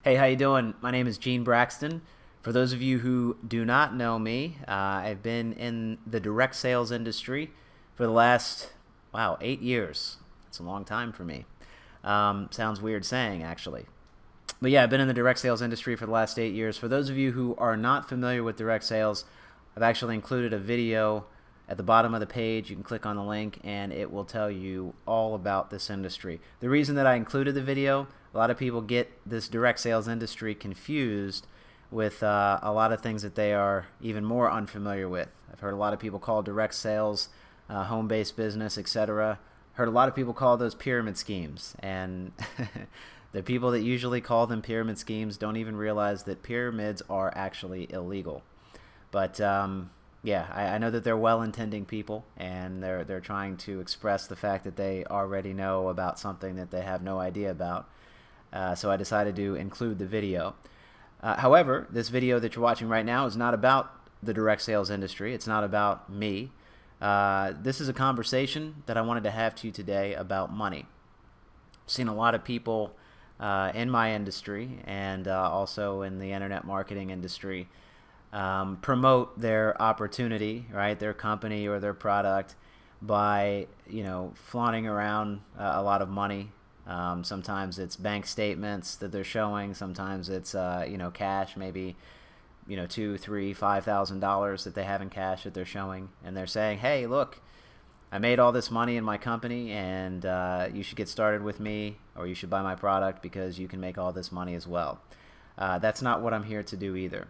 Hey, how you doing? My name is Gene Braxton. For those of you who do not know me, I've been in the direct sales industry for the last, wow, 8 years. It's a long time for me. Sounds weird saying, actually. But yeah, I've been in the direct sales industry for the last 8 years. For those of you who are not familiar with direct sales, I've actually included a video at the bottom of the page. You can click on the link and it will tell you all about this industry. The reason that I included the video, a lot of people get this direct sales industry confused with a lot of things that they are even more unfamiliar with. I've heard a lot of people call direct sales home-based business, etc. Heard a lot of people call those pyramid schemes, and the people that usually call them pyramid schemes don't even realize that pyramids are actually illegal. But yeah, I know that they're well-intending people, and they're trying to express the fact that they already know about something that they have no idea about. So I decided to include the video. However, this video that you're watching right now is not about the direct sales industry. It's not about me. This is a conversation that I wanted to have to you today about money. I've seen a lot of people in my industry and also in the internet marketing industry promote their opportunity, right, their company or their product by, flaunting around a lot of money. Sometimes it's bank statements that they're showing. Sometimes it's cash, maybe $2, $3, $5,000 that they have in cash that they're showing, and they're saying, "Hey, look, I made all this money in my company, and you should get started with me, or you should buy my product because you can make all this money as well." That's not what I'm here to do either.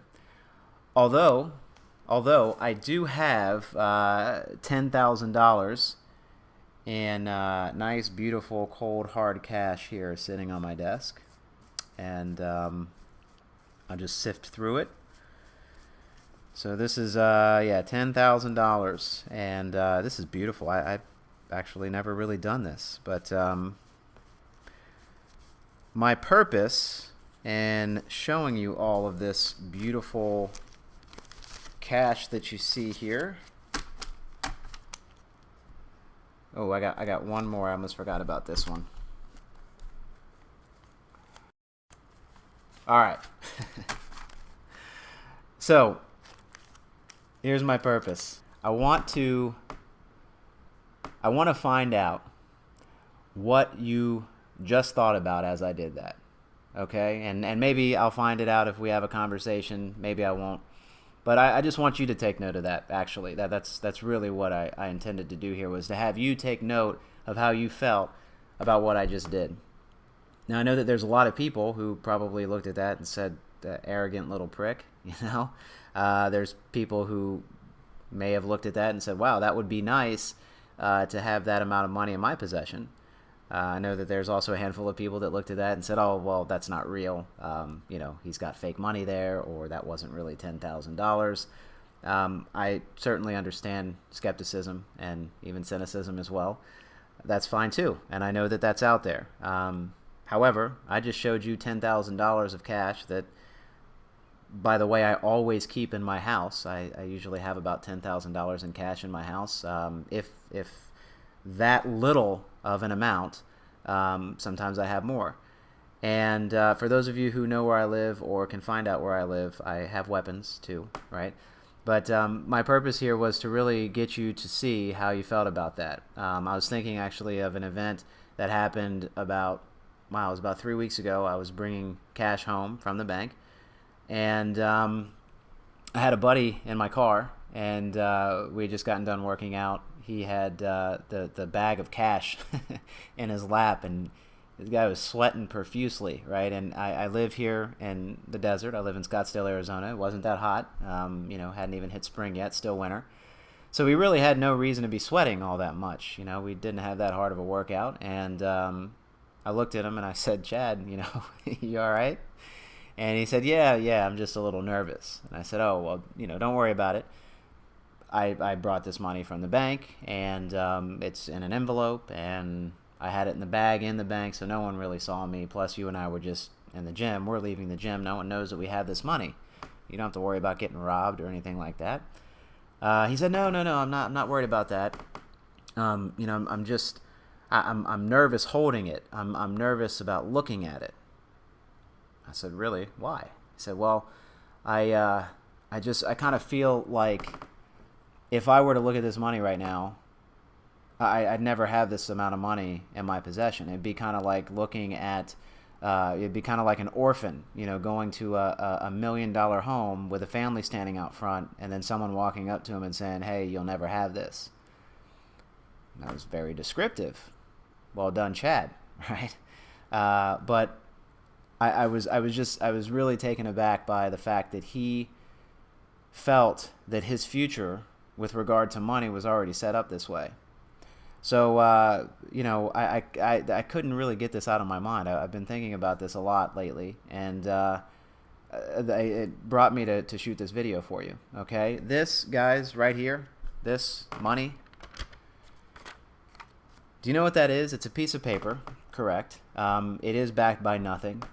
Although I do have $10,000 in nice, beautiful, cold, hard cash here sitting on my desk, and I'll just sift through it. So this is $10,000, and this is beautiful. I've actually never really done this, but my purpose in showing you all of this beautiful cash that you see here. Oh, I got one more. I almost forgot about this one. All right. So here's my purpose. I want to find out what you just thought about as I did that. Okay? And maybe I'll find it out if we have a conversation. Maybe I won't. But I just want you to take note of that, actually. That's really what I intended to do here, was to have you take note of how you felt about what I just did. Now, I know that there's a lot of people who probably looked at that and said, arrogant little prick, There's people who may have looked at that and said, wow, that would be nice to have that amount of money in my possession. I know that there's also a handful of people that looked at that and said, oh, well, that's not real. He's got fake money there, or that wasn't really $10,000. I certainly understand skepticism and even cynicism as well. That's fine too, and I know that that's out there. However, I just showed you $10,000 of cash that, by the way, I always keep in my house. I usually have about $10,000 in cash in my house. If that little of an amount, sometimes I have more. And for those of you who know where I live or can find out where I live, I have weapons too, right? But my purpose here was to really get you to see how you felt about that. I was thinking actually of an event that happened it was about 3 weeks ago. I was bringing cash home from the bank, and I had a buddy in my car, and we had just gotten done working out. He had the bag of cash in his lap, and this guy was sweating profusely, right? And I live here in the desert. I live in Scottsdale, Arizona. It wasn't that hot. Hadn't even hit spring yet, still winter. So we really had no reason to be sweating all that much. We didn't have that hard of a workout. And I looked at him and I said, Chad, you all right? And he said, yeah, I'm just a little nervous. And I said, oh, well, don't worry about it. I brought this money from the bank, and it's in an envelope, and I had it in the bag in the bank, so no one really saw me. Plus, you and I were just in the gym. We're leaving the gym. No one knows that we have this money. You don't have to worry about getting robbed or anything like that. He said, no, I'm not worried about that. I'm nervous holding it. I'm nervous about looking at it. I said, really? Why? He said, well, I kind of feel like if I were to look at this money right now, I'd never have this amount of money in my possession. It'd be kind of like looking at, it'd be kind of like an orphan, going to a $1 million home with a family standing out front and then someone walking up to him and saying, hey, you'll never have this. And that was very descriptive. Well done, Chad, right? But I was really taken aback by the fact that he felt that his future with regard to money was already set up this way. So, I couldn't really get this out of my mind. I've been thinking about this a lot lately, and it brought me to shoot this video for you, okay? This, guys, right here, this money, do you know what that is? It's a piece of paper, correct. It is backed by nothing,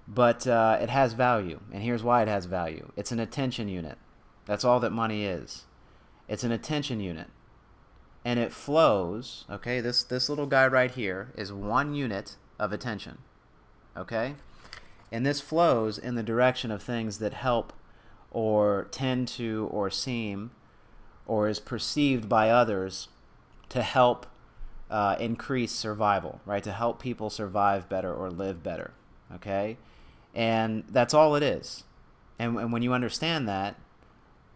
but it has value, and here's why it has value. It's an attention unit. That's all that money is. It's an attention unit. And it flows, okay, this little guy right here is 1 unit of attention, okay? And this flows in the direction of things that help or tend to or seem or is perceived by others to help increase survival, right? To help people survive better or live better, okay? And that's all it is. And when you understand that,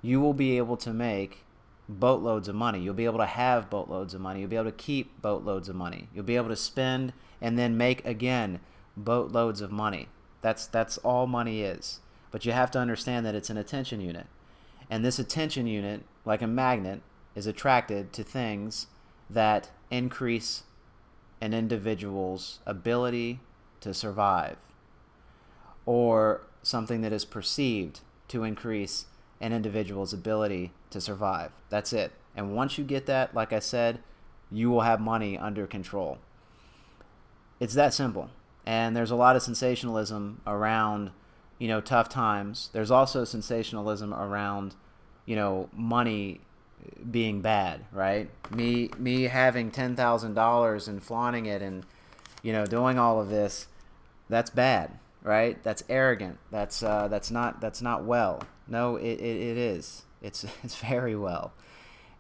you will be able to make boatloads of money. You'll be able to have boatloads of money. You'll be able to keep boatloads of money. You'll be able to spend and then make again boatloads of money. That's all money is. But you have to understand that it's an attention unit. And this attention unit, like a magnet, is attracted to things that increase an individual's ability to survive, or something that is perceived to increase an individual's ability to survive. That's it. And once you get that, like I said, you will have money under control. It's that simple. And there's a lot of sensationalism around, tough times. There's also sensationalism around, money being bad, right? Me having $10,000 and flaunting it and, doing all of this, that's bad, right? That's arrogant. That's not well. No, it is. It's very well.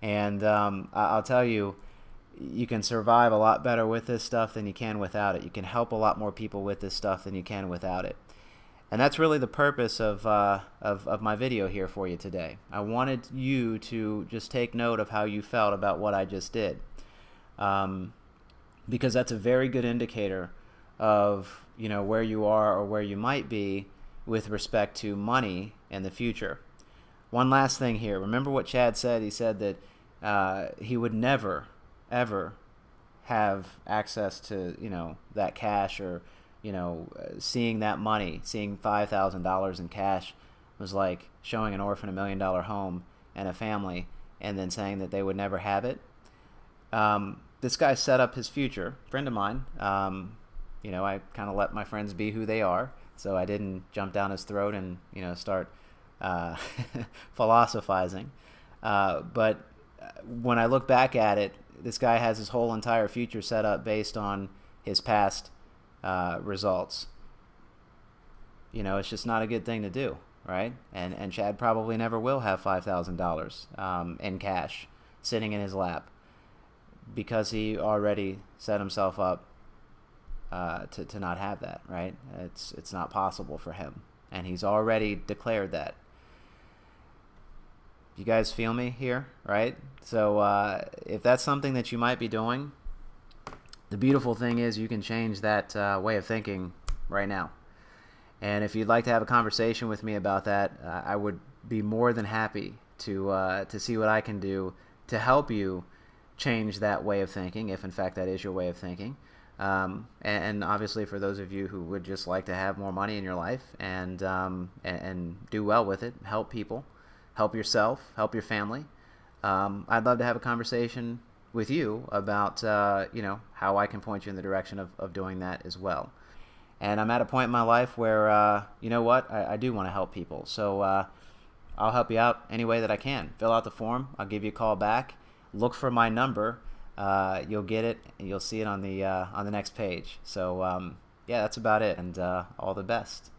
And I'll tell you, you can survive a lot better with this stuff than you can without it. You can help a lot more people with this stuff than you can without it. And that's really the purpose of my video here for you today. I wanted you to just take note of how you felt about what I just did, because that's a very good indicator of where you are or where you might be with respect to money in the future. One last thing here. Remember what Chad said? He said that he would never, ever have access to that cash, or seeing that money, seeing $5,000 in cash was like showing an orphan $1 million home and a family and then saying that they would never have it. This guy set up his future, friend of mine. I kind of let my friends be who they are, so I didn't jump down his throat and start philosophizing. But when I look back at it, this guy has his whole entire future set up based on his past results. It's just not a good thing to do, right? And Chad probably never will have $5,000 in cash sitting in his lap because he already set himself up to not have that, right? It's not possible for him, and he's already declared that. You guys feel me here, right? So if that's something that you might be doing, the beautiful thing is you can change that way of thinking right now. And if you'd like to have a conversation with me about that, I would be more than happy to see what I can do to help you change that way of thinking, if in fact that is your way of thinking. And obviously for those of you who would just like to have more money in your life and do well with it, help people, help yourself, help your family, I'd love to have a conversation with you about how I can point you in the direction of doing that as well. And I'm at a point in my life where I do want to help people, so I'll help you out any way that I can. Fill out the form, I'll give you a call back, look for my number, you'll get it and you'll see it on the next page. So yeah, that's about it. And all the best.